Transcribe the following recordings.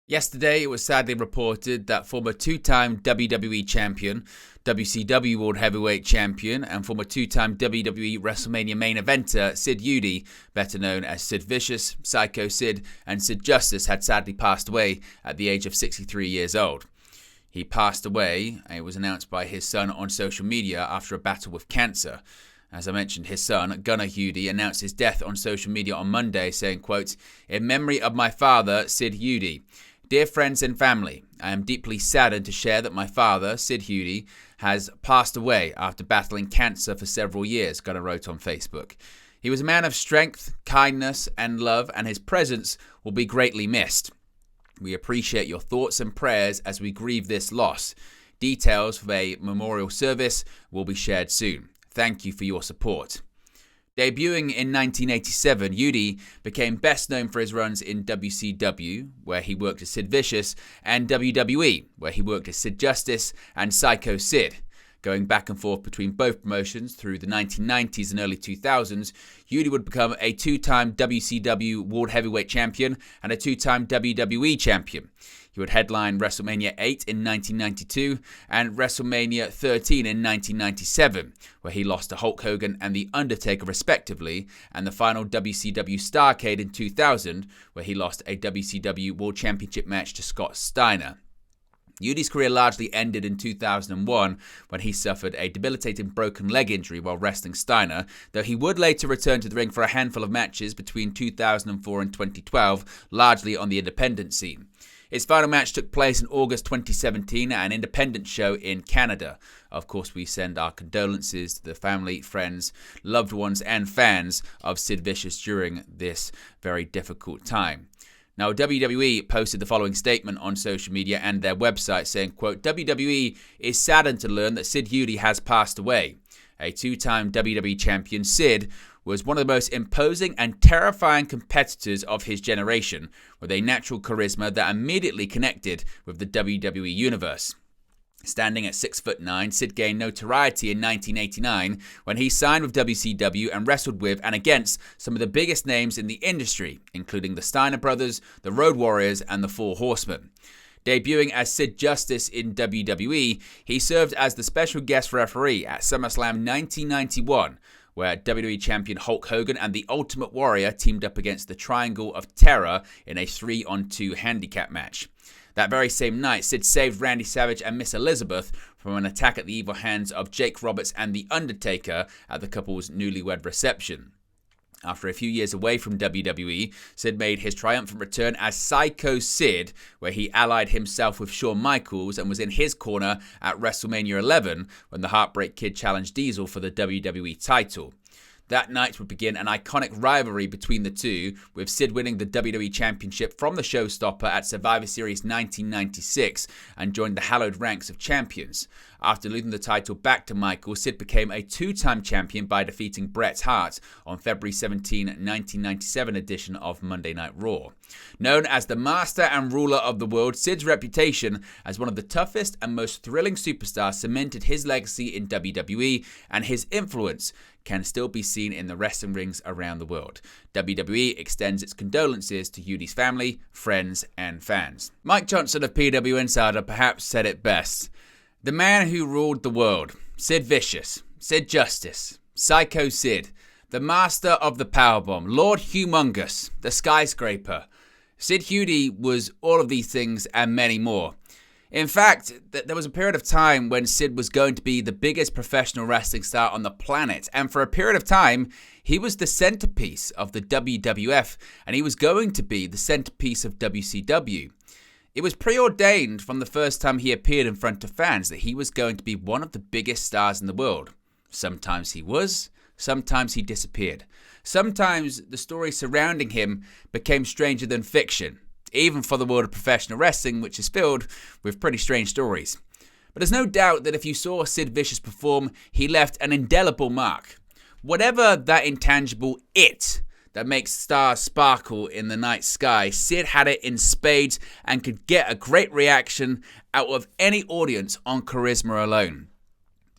Yesterday, it was sadly reported that former two-time WWE champion, WCW World Heavyweight Champion, and former two-time WWE WrestleMania main eventer Sid Eudy, better known as Sid Vicious, Sycho Sid, and Sid Justice, had sadly passed away at the age of 63 years old. He passed away, it was announced by his son on social media, after a battle with cancer. As I mentioned, his son, Gunnar Eudy, announced his death on social media on Monday, saying, quote, "In memory of my father, Sid Eudy. Dear friends and family, I am deeply saddened to share that my father, Sid Eudy, has passed away after battling cancer for several years," Gunnar wrote on Facebook. "He was a man of strength, kindness, and love, and his presence will be greatly missed. We appreciate your thoughts and prayers as we grieve this loss. Details for a memorial service will be shared soon. Thank you for your support." Debuting in 1987, Eudy became best known for his runs in WCW, where he worked as Sid Vicious, and WWE, where he worked as Sid Justice and Sycho Sid. Going back and forth between both promotions through the 1990s and early 2000s, Eudy would become a two-time WCW World Heavyweight Champion and a two-time WWE Champion. He would headline WrestleMania 8 in 1992 and WrestleMania 13 in 1997, where he lost to Hulk Hogan and The Undertaker respectively, and the final WCW Starrcade in 2000, where he lost a WCW World Championship match to Scott Steiner. Eudy's career largely ended in 2001 when he suffered a debilitating broken leg injury while wrestling Steiner, though he would later return to the ring for a handful of matches between 2004 and 2012, largely on the independent scene. His final match took place in August 2017 at an independent show in Canada. Of course, we send our condolences to the family, friends, loved ones, and fans of Sid Vicious during this very difficult time. Now, WWE posted the following statement on social media and their website saying, quote, "WWE is saddened to learn that Sid Eudy has passed away. A two-time WWE champion, Sid was one of the most imposing and terrifying competitors of his generation, with a natural charisma that immediately connected with the WWE universe. Standing at 6'9", Sid gained notoriety in 1989 when he signed with WCW and wrestled with and against some of the biggest names in the industry, including the Steiner Brothers, the Road Warriors, and the Four Horsemen. Debuting as Sid Justice in WWE, he served as the special guest referee at SummerSlam 1991, where WWE champion Hulk Hogan and the Ultimate Warrior teamed up against the Triangle of Terror in a 3-on-2 handicap match. That very same night, Sid saved Randy Savage and Miss Elizabeth from an attack at the evil hands of Jake Roberts and The Undertaker at the couple's newlywed reception. After a few years away from WWE, Sid made his triumphant return as Sycho Sid, where he allied himself with Shawn Michaels and was in his corner at WrestleMania 11 when the Heartbreak Kid challenged Diesel for the WWE title. That night would begin an iconic rivalry between the two, with Sid winning the WWE Championship from the Showstopper at Survivor Series 1996 and joined the hallowed ranks of champions. After losing the title back to Michael, Sid became a two-time champion by defeating Bret Hart on February 17, 1997 edition of Monday Night Raw. Known as the master and ruler of the world, Sid's reputation as one of the toughest and most thrilling superstars cemented his legacy in WWE, and his influence can still be seen in the wrestling rings around the world. WWE extends its condolences to Eudy's family, friends, and fans. Mike Johnson of PW Insider perhaps said it best. The man who ruled the world, Sid Vicious, Sid Justice, Sycho Sid, the master of the powerbomb, Lord Humongous, the skyscraper. Sid Eudy was all of these things and many more. In fact, there was a period of time when Sid was going to be the biggest professional wrestling star on the planet, and for a period of time, he was the centerpiece of the WWF, and he was going to be the centerpiece of WCW. It was preordained from the first time he appeared in front of fans that he was going to be one of the biggest stars in the world. Sometimes he was, sometimes he disappeared. Sometimes the story surrounding him became stranger than fiction, even for the world of professional wrestling, which is filled with pretty strange stories. But there's no doubt that if you saw Sid Vicious perform, he left an indelible mark. Whatever that intangible it that makes stars sparkle in the night sky, Sid had it in spades and could get a great reaction out of any audience on charisma alone.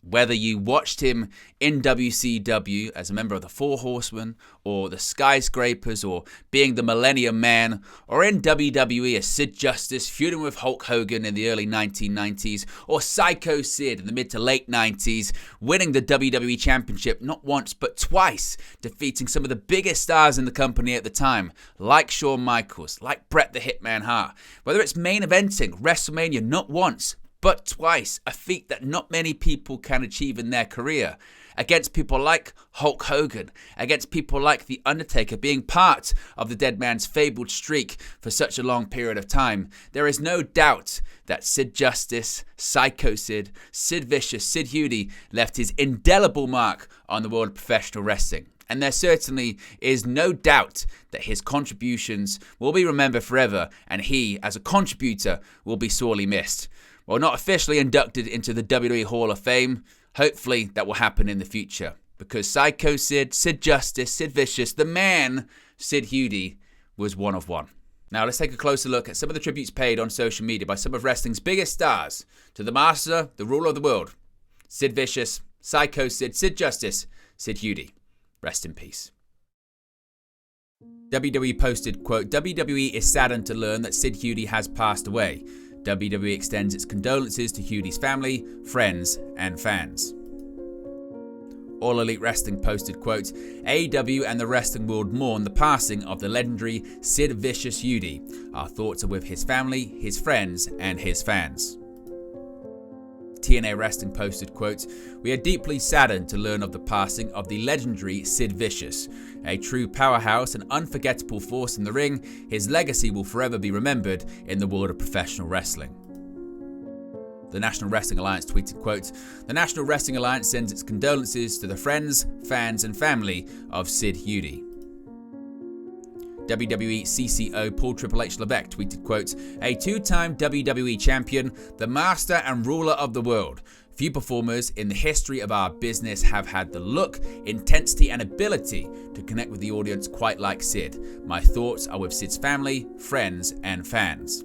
Whether you watched him in WCW as a member of the Four Horsemen, or the Skyscrapers, or being the Millennium Man, or in WWE as Sid Justice feuding with Hulk Hogan in the early 1990s, or Sycho Sid in the mid to late 90s, winning the WWE Championship not once but twice, defeating some of the biggest stars in the company at the time, like Shawn Michaels, like Bret the Hitman Hart. Whether it's main eventing WrestleMania not once but twice, a feat that not many people can achieve in their career, against people like Hulk Hogan, against people like The Undertaker, being part of the dead man's fabled streak for such a long period of time, there is no doubt that Sid Justice, Sycho Sid, Sid Vicious, Sid Eudy left his indelible mark on the world of professional wrestling. And there certainly is no doubt that his contributions will be remembered forever, and he, as a contributor, will be sorely missed. While not officially inducted into the WWE Hall of Fame, hopefully that will happen in the future. Because Sycho Sid, Sid Justice, Sid Vicious, the man, Sid Eudy, was one of one. Now let's take a closer look at some of the tributes paid on social media by some of wrestling's biggest stars to the master, the ruler of the world, Sid Vicious, Sycho Sid, Sid Justice, Sid Eudy. Rest in peace. WWE posted, quote, WWE is saddened to learn that Sid Eudy has passed away. WWE extends its condolences to Eudy's family, friends, and fans. All Elite Wrestling posted, quote, AEW and the wrestling world mourn the passing of the legendary Sid Vicious Eudy. Our thoughts are with his family, his friends, and his fans. TNA Wrestling posted, quote, we are deeply saddened to learn of the passing of the legendary Sid Vicious. A true powerhouse and unforgettable force in the ring, his legacy will forever be remembered in the world of professional wrestling. The National Wrestling Alliance tweeted, quote, the National Wrestling Alliance sends its condolences to the friends, fans, and family of Sid Eudy. WWE CCO Paul Triple H Levesque tweeted, quote, a two-time WWE champion, the master and ruler of the world. Few performers in the history of our business have had the look, intensity, and ability to connect with the audience quite like Sid. My thoughts are with Sid's family, friends, and fans.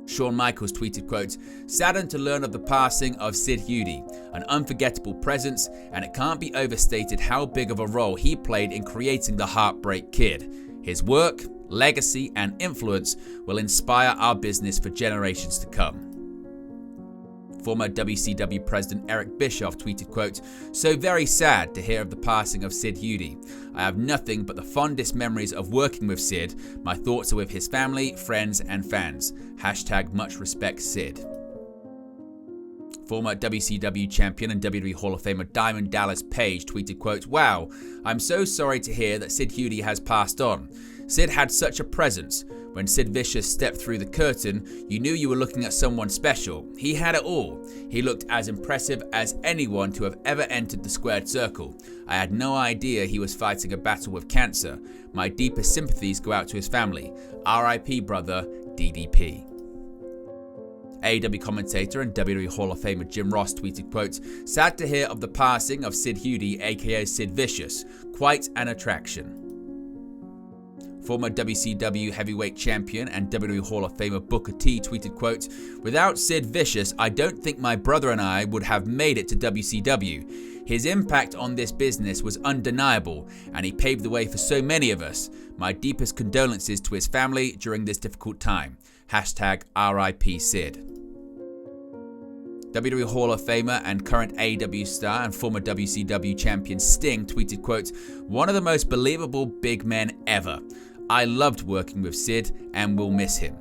Shawn Michaels tweeted, quote, saddened to learn of the passing of Sid Eudy, an unforgettable presence, and it can't be overstated how big of a role he played in creating the Heartbreak Kid. His work, legacy, and influence will inspire our business for generations to come. Former WCW President Eric Bischoff tweeted, quote, so very sad to hear of the passing of Sid Eudy. I have nothing but the fondest memories of working with Sid. My thoughts are with his family, friends, and fans. Hashtag much respect Sid. Former WCW champion and WWE Hall of Famer Diamond Dallas Page tweeted, quote, wow, I'm so sorry to hear that Sid Eudy has passed on. Sid had such a presence. When Sid Vicious stepped through the curtain, you knew you were looking at someone special. He had it all. He looked as impressive as anyone to have ever entered the squared circle. I had no idea he was fighting a battle with cancer. My deepest sympathies go out to his family. R.I.P. brother, DDP. AEW commentator and WWE Hall of Famer Jim Ross tweeted, quote, sad to hear of the passing of Sid Eudy, aka Sid Vicious. Quite an attraction. Former WCW heavyweight champion and WWE Hall of Famer Booker T tweeted, quote, without Sid Vicious, I don't think my brother and I would have made it to WCW. His impact on this business was undeniable, and he paved the way for so many of us. My deepest condolences to his family during this difficult time. Hashtag RIP Sid. WWE Hall of Famer and current AEW star and former WCW champion Sting tweeted, quote, one of the most believable big men ever. I loved working with Sid and will miss him.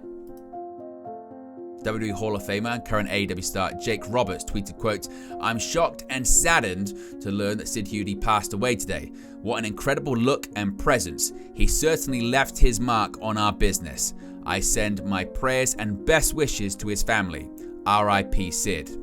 WWE Hall of Famer and current AEW star Jake Roberts tweeted, quote, I'm shocked and saddened to learn that Sid Eudy passed away today. What an incredible look and presence. He certainly left his mark on our business. I send my prayers and best wishes to his family. R.I.P. Sid.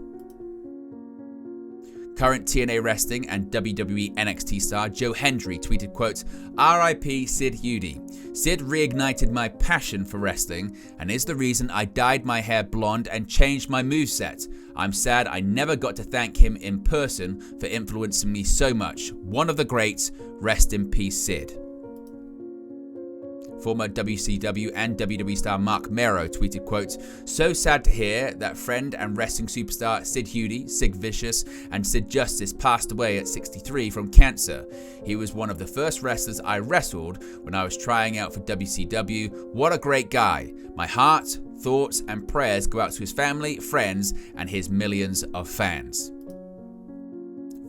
Current TNA Wrestling and WWE NXT star Joe Hendry tweeted, quote, R.I.P. Sid Eudy. Sid reignited my passion for wrestling and is the reason I dyed my hair blonde and changed my moveset. I'm sad I never got to thank him in person for influencing me so much. One of the greats. Rest in peace, Sid. Former WCW and WWE star Mark Mero tweeted, quote, "So sad to hear that friend and wrestling superstar Sid Eudy, Sid Vicious, and Sid Justice passed away at 63 from cancer. He was one of the first wrestlers I wrestled when I was trying out for WCW. What a great guy. My heart, thoughts, and prayers go out to his family, friends, and his millions of fans."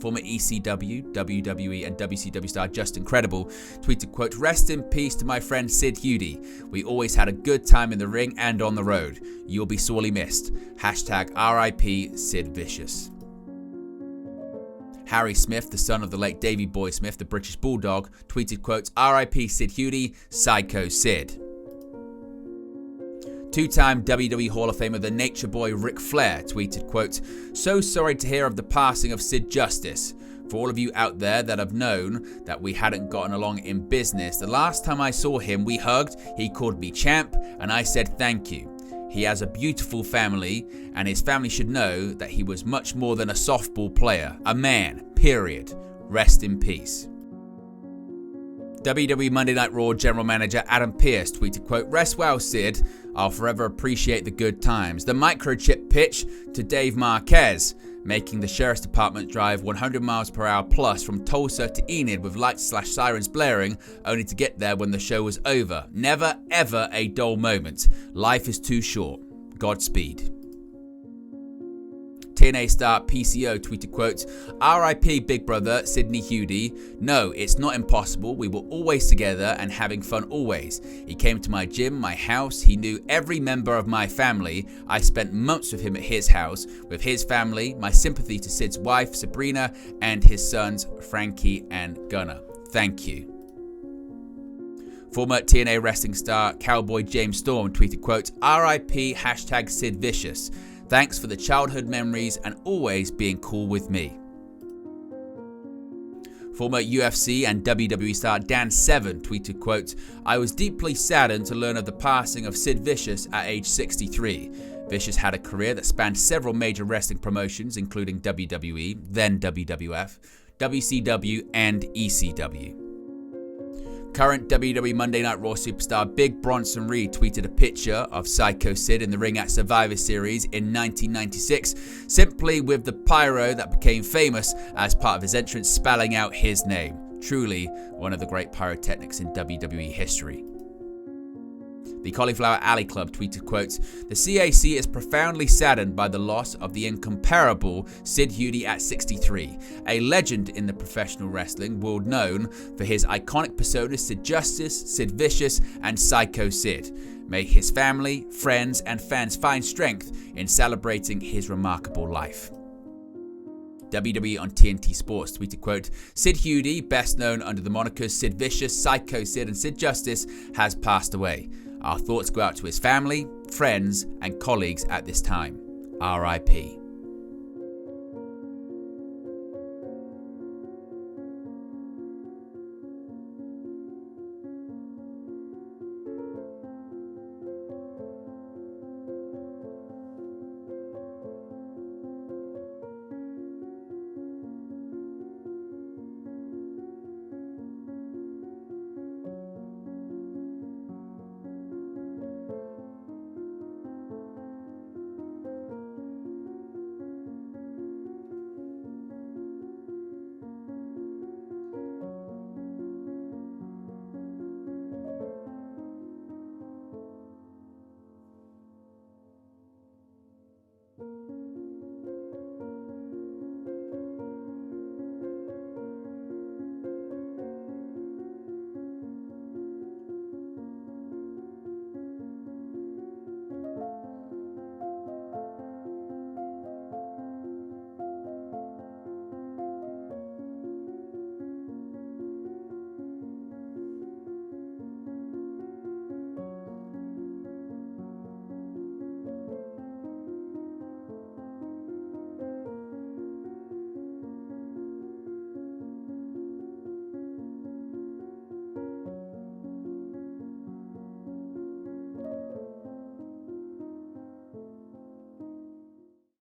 Former ECW, WWE, and WCW star Justin Credible tweeted, quote, "Rest in peace to my friend Sid Eudy. We always had a good time in the ring and on the road. You'll be sorely missed. Hashtag RIP Sid Vicious." Harry Smith, the son of the late Davey Boy Smith, the British Bulldog, tweeted, quote, "RIP Sid Eudy, Sycho Sid." Two-time WWE Hall of Famer the Nature Boy Ric Flair tweeted, quote, "So sorry to hear of the passing of Sid Justice. For all of you out there that have known that we hadn't gotten along in business, the last time I saw him, we hugged, he called me champ, and I said thank you. He has a beautiful family, and his family should know that he was much more than a softball player, a man, period. Rest in peace." WWE Monday Night Raw General Manager Adam Pearce tweeted, quote, "Rest well, Sid. I'll forever appreciate the good times. The microchip pitch to Dave Marquez, making the Sheriff's Department drive 100 miles per hour plus from Tulsa to Enid with lights/sirens blaring, only to get there when the show was over. Never, ever a dull moment. Life is too short. Godspeed." TNA star PCO tweeted, quote, "RIP Big Brother Sidney Eudy. No, it's not impossible. We were always together and having fun always. He came to my gym, my house. He knew every member of my family. I spent months with him at his house, with his family. My sympathy to Sid's wife, Sabrina, and his sons, Frankie and Gunnar. Thank you." Former TNA wrestling star Cowboy James Storm tweeted, quote, "RIP hashtag Sid Vicious. Thanks for the childhood memories and always being cool with me." Former UFC and WWE star Dan Severn tweeted, quote, "I was deeply saddened to learn of the passing of Sid Vicious at age 63. Vicious had a career that spanned several major wrestling promotions, including WWE, then WWF, WCW, and ECW. Current WWE Monday Night Raw superstar Big Bronson Reed tweeted a picture of Sycho Sid in the ring at Survivor Series in 1996, simply with the pyro that became famous as part of his entrance spelling out his name. Truly one of the great pyrotechnics in WWE history. The Cauliflower Alley Club tweeted, quote, "The CAC is profoundly saddened by the loss of the incomparable Sid Eudy at 63, a legend in the professional wrestling world known for his iconic personas Sid Justice, Sid Vicious, and Sycho Sid. May his family, friends, and fans find strength in celebrating his remarkable life." WWE on TNT Sports tweeted, quote, "Sid Eudy, best known under the monikers Sid Vicious, Sycho Sid, and Sid Justice, has passed away. Our thoughts go out to his family, friends, and colleagues at this time. RIP."